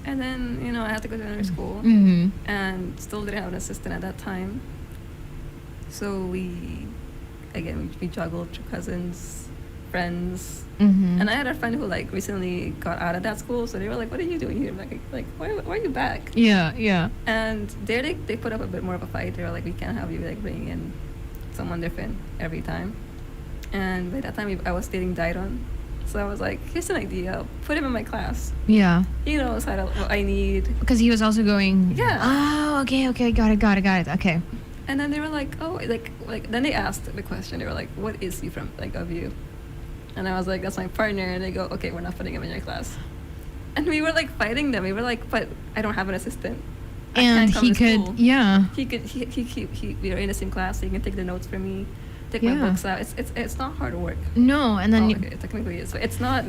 And then, I had to go to another school. Mm-hmm. And still didn't have an assistant at that time. So we juggled through cousins, friends. Mm-hmm. And I had a friend who like recently got out of that school, so they were like, "What are you doing here?" Like why are you back? Yeah. And there they put up a bit more of a fight. They were like, "We can't have you like bringing in someone different every time." And by that time, I was dating Dairon, so I was like, "Here's an idea. Put him in my class. Yeah. He knows what I need." Because he was also going. Yeah. Oh, okay. Got it. Okay. And then they were like, "Oh, like." Then they asked the question. They were like, "What is he from? Like of you?" And I was like, "That's my partner." And they go, "Okay, we're not putting him in your class." And we were like fighting them. We were like, "But I don't have an assistant." I And can't come he to could, school." yeah. We are in the same class, so he can take the notes for me, take my Yeah. books out. It's not hard work. No, and then Oh, okay, technically it's, but it's not.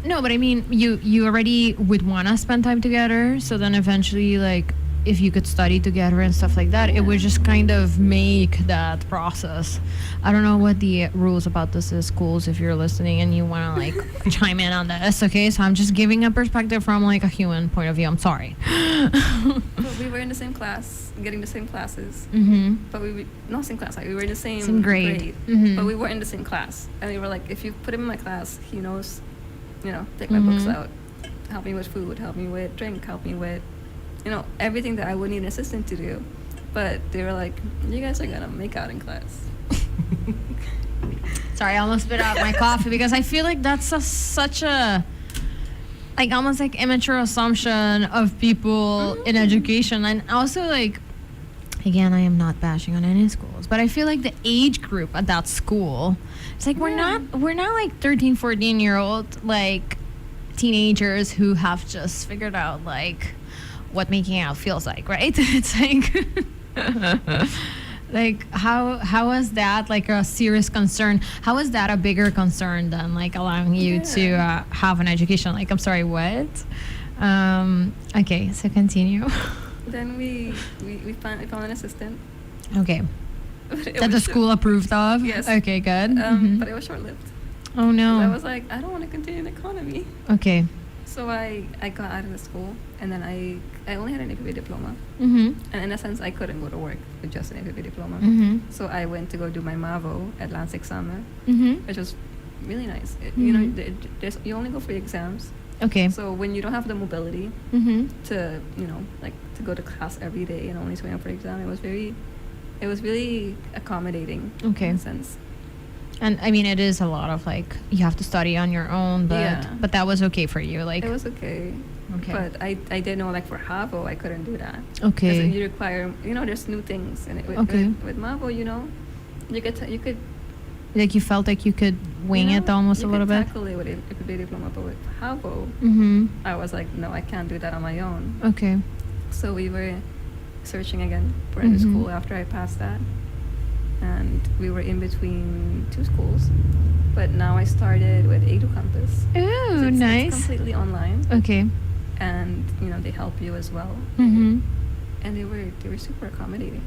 no, but I mean, you already would want to spend time together. So then eventually, like, if you could study together and stuff like that, it would just kind of make that process. I don't know what the rules about this is, schools, if you're listening and you want to like chime in on this. Okay, so I'm just giving a perspective from like a human point of view. I'm sorry. But we were in the same class, getting the same classes. Mm-hmm. But we not same class. Like we were in the same, Same grade. Mhm. But we were in the same class, and we were like, if you put him in my class, he knows, take my books Mhm. out, help me with food, help me with drink, help me with, everything that I would need an assistant to do. But they were like, you guys are gonna make out in class. Sorry, I almost spit out my coffee because I feel like that's such a like almost like immature assumption of people in education. And also like, again, I am not bashing on any schools, but I feel like the age group at that school, it's like we're not like 13, 14-year-old like teenagers who have just figured out like what making out feels like, right? It's like like how is that like a serious concern? How is that a bigger concern than like allowing you to have an education? Like, I'm sorry, what? Okay, so continue. Then we found an assistant. Okay. That the was school approved of? Yes. Okay, good. Mhm. But it was short-lived. Oh no. I was like, I don't want to continue in economy. Okay. So I got out of the school, and then I only had an APB diploma. Mm-hmm. And in a sense, I couldn't go to work with just an APB diploma. Mm-hmm. So I went to go do my MAVO at Landsexamen, Mm-hmm. which was really nice. You only go for the exams. Okay. So when you don't have the mobility Mm-hmm. to, to go to class every day and only swing up for exam, it was really accommodating. Okay. In a sense. And I mean, it is a lot of like you have to study on your own, but that was okay for you, like. It was okay. Okay. But I did know, like, for HAVO, I couldn't do that. Okay. Because you require, there's new things. And with MAVO, you could Like you felt like you could wing it almost a little bit. tackle it with a diploma, but with HAVO, Mm-hmm. I was like, no, I can't do that on my own. Okay. So we were searching again for a new Mhm. school after I passed that. And we were in between two schools. But now I started with Edu Campus. Ooh, It's nice. completely online. Okay. And, they help you as well. Mm-hmm. And they were super accommodating.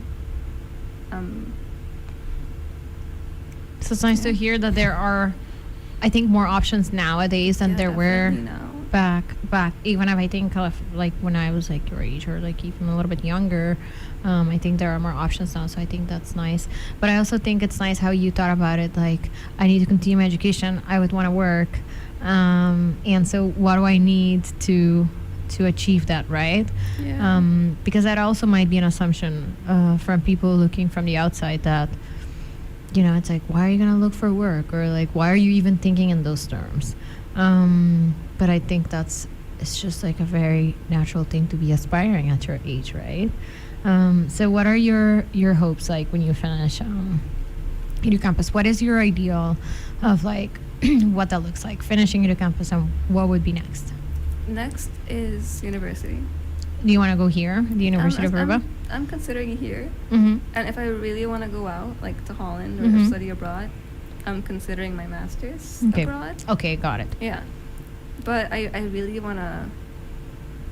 So it's nice to hear that there are, I think, more options nowadays than there were now. back. Even if I think like when I was like your age or like even a little bit younger, I think there are more options now. So I think that's nice. But I also think it's nice how you thought about it. Like, I need to continue my education. I would want to work. And so what do I need to achieve that, right? Yeah. Because that also might be an assumption from people looking from the outside that, it's like, why are you going to look for work? Or like, why are you even thinking in those terms? But I think it's just like a very natural thing to be aspiring at your age, right? So what are your hopes like when you finish Edu Campus? What is your ideal of like what that looks like, finishing Edu Campus, and what would be next? Next is university. Do you want to go here, the University of Aruba? I'm considering here. Mm-hmm. And if I really want to go out, like to Holland or Mhm. study abroad, I'm considering my master's Okay. abroad. Okay, got it. Yeah. But I really want to,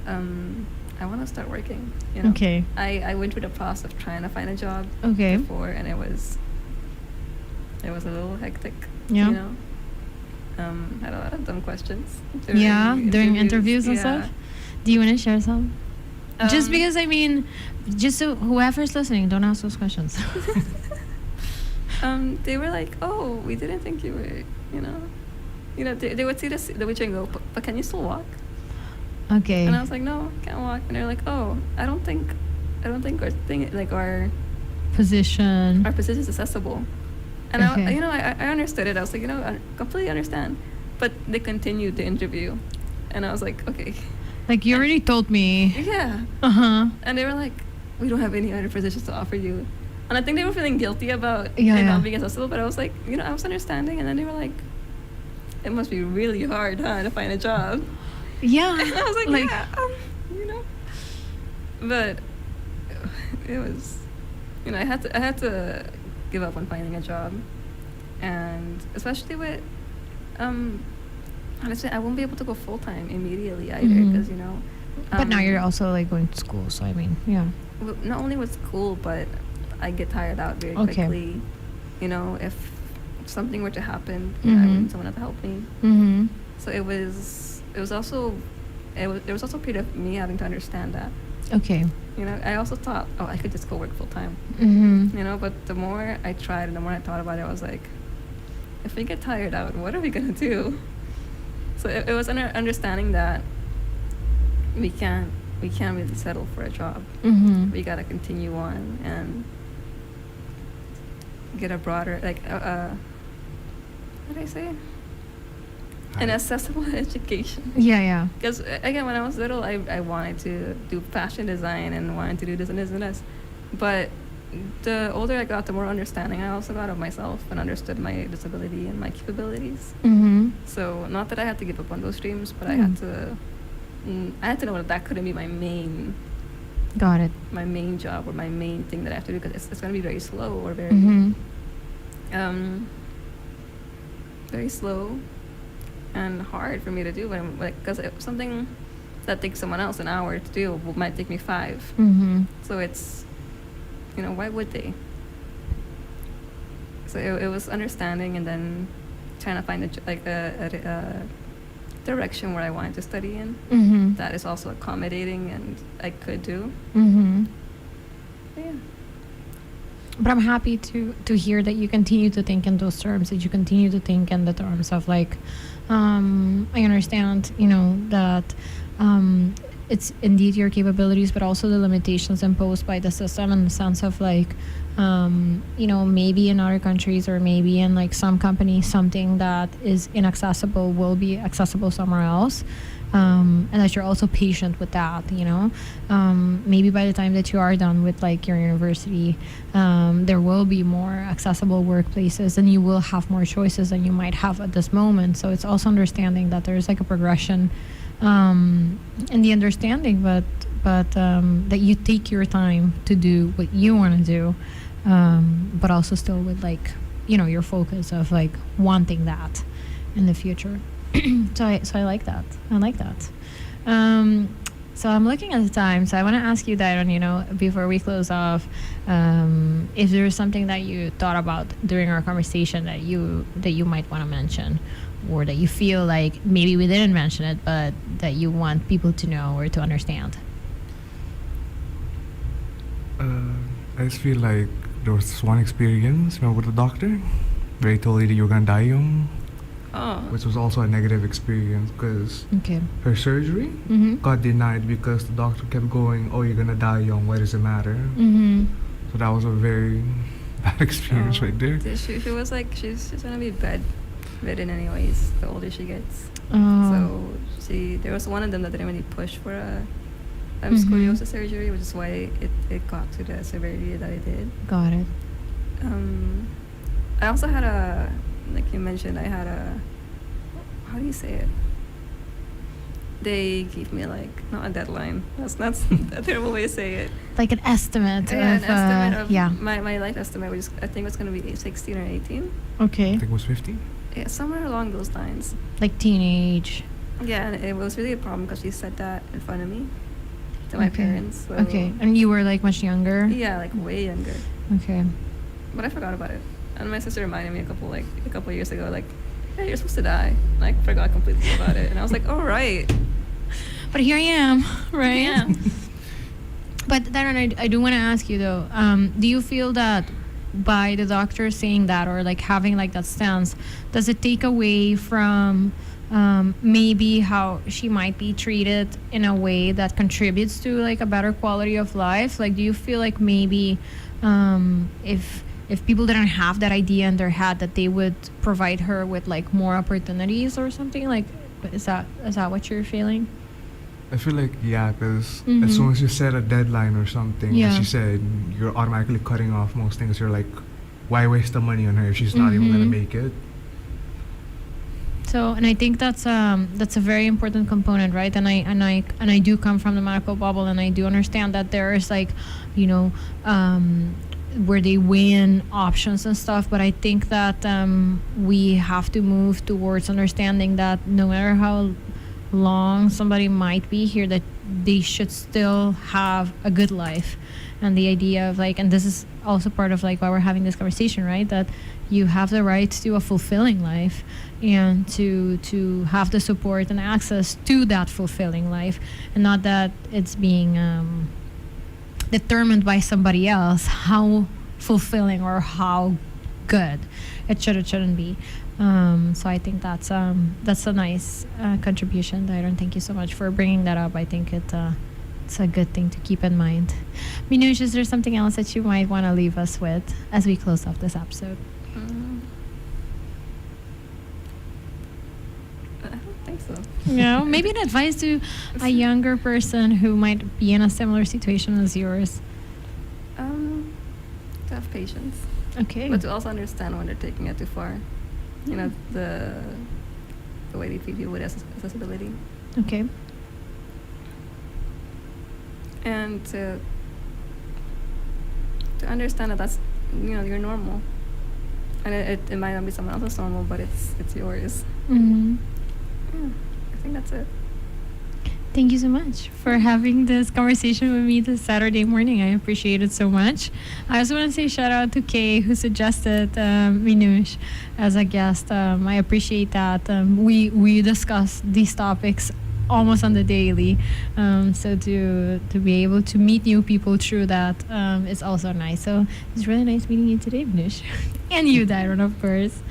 I want to start working, Okay. I went through the process of trying to find a job Okay. before, and it was a little hectic, Yeah. Had a lot of dumb questions. During interviews and yeah. stuff. Do you want to share some? Just Um, because, I mean, just so whoever's listening, don't ask those questions. They were like, "Oh, we didn't think you were you know, they would see the wheelchair and go, but can you still walk? Okay. And I was like, no, can't walk. And they're like, oh, I don't think our thing, like our Position. position is accessible. And Okay. I understood it. I was like, I completely understand. But they continued the interview, and I was like, okay, Like you already told me. yeah. And they were like, we don't have any other positions to offer you. And I think they were feeling guilty about it not being accessible. But I was like, I was understanding. And then they were like, it must be really hard, huh, to find a job. Yeah. And I was like, yeah, But it was, I had to give up on finding a job, and especially with, honestly, I won't be able to go full time immediately either, because But now you're also like going to school, so I mean, yeah. Not only with school, but I get tired out very Okay. quickly. If something were to happen, I would need someone to help me. Mm-hmm. So there was also a period of me having to understand that. Okay. I also thought, I could just go work full time. Mm-hmm. But the more I tried and the more I thought about it, I was like, if we get tired out, what are we gonna do? So it was understanding that we can't really settle for a job. Mm-hmm. We gotta continue on and get a broader, like, what did I say? An accessible education. Yeah. Because again, when I was little, I wanted to do fashion design and wanted to do this and this and this. But the older I got, the more understanding I also got of myself and understood my disability and my capabilities. Mm-hmm. So not that I had to give up on those dreams, but I had to know that couldn't be my main Got it. job or my main thing that I have to do, because it's going to be very slow or very very slow and hard for me to do, because something that takes someone else an hour to do might take me 5. Mm-hmm. So it's, why would they? So it was understanding, and then trying to find a direction where I wanted to study in Mm-hmm. that is also accommodating and I could do. Mm-hmm. Yeah. But I'm happy to hear that you continue to think in those terms, that you continue to think in the terms of like, I understand, that it's indeed your capabilities, but also the limitations imposed by the system, in the sense of like, maybe in other countries or maybe in like some companies, something that is inaccessible will be accessible somewhere else. And that you're also patient with that, maybe by the time that you are done with like your university, there will be more accessible workplaces and you will have more choices than you might have at this moment. So it's also understanding that there's like a progression in the understanding, but that you take your time to do what you want to do, but also still with like, your focus of like wanting that in the future. So I like that. So I'm looking at the time. So I want to ask you, Dairon, before we close off, if there is something that you thought about during our conversation that you might want to mention, or that you feel like maybe we didn't mention it, but that you want people to know or to understand. I just feel like there was this one experience, with the doctor, where he told you that you were gonna die young. Oh. Which was also a negative experience, because Okay. her surgery got denied because the doctor kept going, "Oh, you're gonna die young. Why does it matter?" Mm-hmm. So that was a very bad experience right there. She was like, she's gonna be bedridden anyways, the older she gets. Oh. So there was one of them that didn't really push for a scoliosis surgery, which is why it got to the severity that it did. Got it. I also had like you mentioned, I had how do you say it? They gave me like, not a deadline. That's not a terrible way to say it. Like an estimate. Yeah, of, an estimate of yeah. my life estimate, which I think was going to be 16 or 18. Okay. I think it was 50. Yeah, somewhere along those lines. Like teenage. Yeah, and it was really a problem because she said that in front of me to my parents. So Okay. And you were like much younger? Yeah, like way younger. Okay. But I forgot about it. And my sister reminded me a couple years ago, like, hey, you're supposed to die. And I forgot completely about it. And I was like, all right. But here I am, right? Yeah. But Darren, I do want to ask you though, do you feel that by the doctor saying that, or like having like that stance, does it take away from maybe how she might be treated in a way that contributes to like a better quality of life? Like, do you feel like maybe if people didn't have that idea in their head, that they would provide her with like more opportunities or something? Like, is that what you're feeling? I feel like, yeah, because Mhm. as soon as you set a deadline or something, Yeah. as you said, you're automatically cutting off most things. You're like, why waste the money on her if she's not even gonna Mhm. make it? So, and I think that's a very important component, right? And I do come from the medical bubble, and I do understand that there is like, you know, where they weigh options and stuff. But I think that we have to move towards understanding that no matter how long somebody might be here, that they should still have a good life. And the idea of like, and this is also part of like why we're having this conversation, right? That you have the right to a fulfilling life, and to have the support and access to that fulfilling life, and not that it's being determined by somebody else how fulfilling or how good it shouldn't be. So I think that's a nice contribution, Dairon. Thank you so much for bringing that up. I think it's a good thing to keep in mind. Minouche, is there something else that you might want to leave us with as we close off this episode? I don't think so. You know, maybe an advice to a younger person who might be in a similar situation as yours. To have patience, Okay. but to also understand when they're taking it too far. You know, the way they treat people with accessibility, Okay. and to understand that that's, you know, you're normal, and it might not be someone else's normal, but it's yours. Mm-hmm. Yeah, I think that's it. Thank you so much for having this conversation with me this Saturday morning. I appreciate it so much. I also want to say shout out to Kay, who suggested Minouche as a guest. I appreciate that. We discuss these topics almost on the daily. So to be able to meet new people through that is also nice. So it's really nice meeting you today, Minouche. And you, Dairon, of course.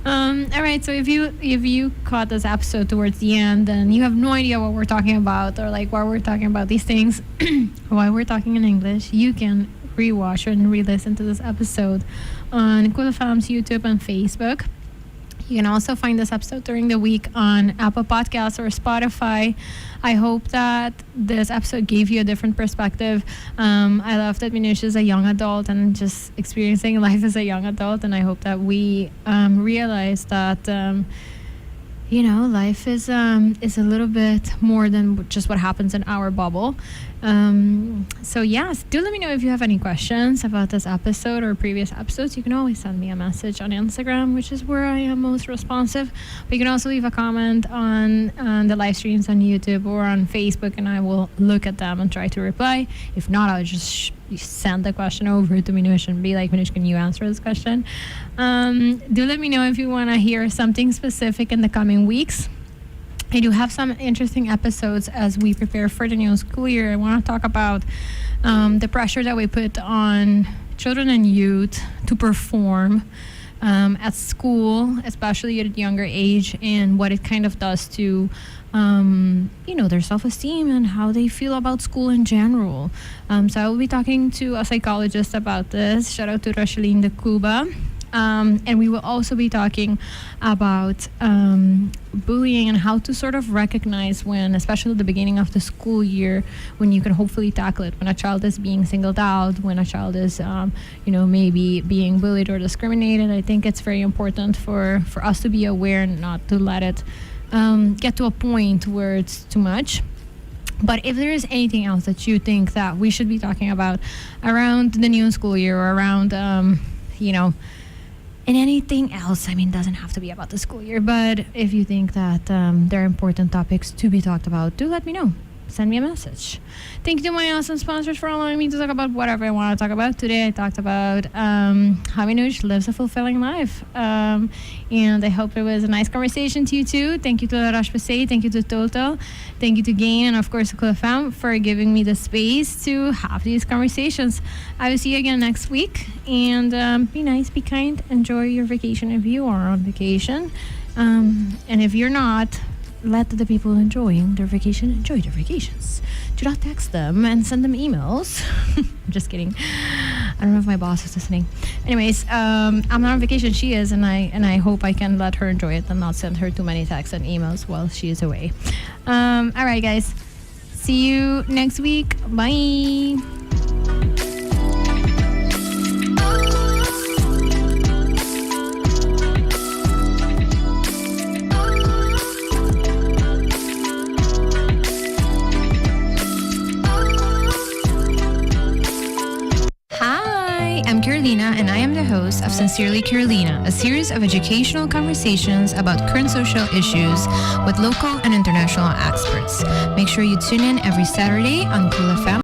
All right, so if you caught this episode towards the end and you have no idea what we're talking about, or like why we're talking about these things, why we're talking in English, you can rewatch and re-listen to this episode on Cool FM's YouTube and Facebook. You can also find this episode during the week on Apple Podcasts or Spotify. I hope that this episode gave you a different perspective. I love that Minouche is a young adult and just experiencing life as a young adult. And I hope that we realize that, life is a little bit more than just what happens in our bubble. So yes, do let me know if you have any questions about this episode or previous episodes. You can always send me a message on Instagram, which is where I am most responsive. But you can also leave a comment on the live streams on YouTube or on Facebook, and I will look at them and try to reply. If not, I'll just send the question over to Minouche and be like, Minouche, can you answer this question? Do let me know if you want to hear something specific in the coming weeks. I do have some interesting episodes as we prepare for the new school year. I want to talk about the pressure that we put on children and youth to perform at school, especially at a younger age, and what it kind of does to their self-esteem and how they feel about school in general. So I will be talking to a psychologist about this. Shout out to Rashaline de Cuba. And we will also be talking about bullying and how to sort of recognize when, especially at the beginning of the school year, when you can hopefully tackle it, when a child is being singled out, when a child is, maybe being bullied or discriminated. I think it's very important for us to be aware and not to let it get to a point where it's too much. But if there is anything else that you think that we should be talking about around the new school year or around, and anything else, it doesn't have to be about the school year, but if you think that there are important topics to be talked about, do let me know. send me a message. Thank you to my awesome sponsors for allowing me to talk about whatever I want to talk about. Today I talked about how Minouche lives a fulfilling life. And I hope it was a nice conversation to you too. Thank you to La Roche-Posay. Thank you to Total. Thank you to Gain and of course to Fam for giving me the space to have these conversations. I will see you again next week. And be nice, be kind, enjoy your vacation if you are on vacation. And if you're not, let the people enjoying their vacation enjoy their vacations. Do not text them and send them emails. I'm just kidding. I don't know if my boss is listening. Anyways, I'm not on vacation. She is, and I hope I can let her enjoy it and not send her too many texts and emails while she is away. All right, guys. See you next week. Bye. I'm Carolina, and I am the host of Sincerely Carolina, a series of educational conversations about current social issues with local and international experts. Make sure you tune in every Saturday on Cool FM.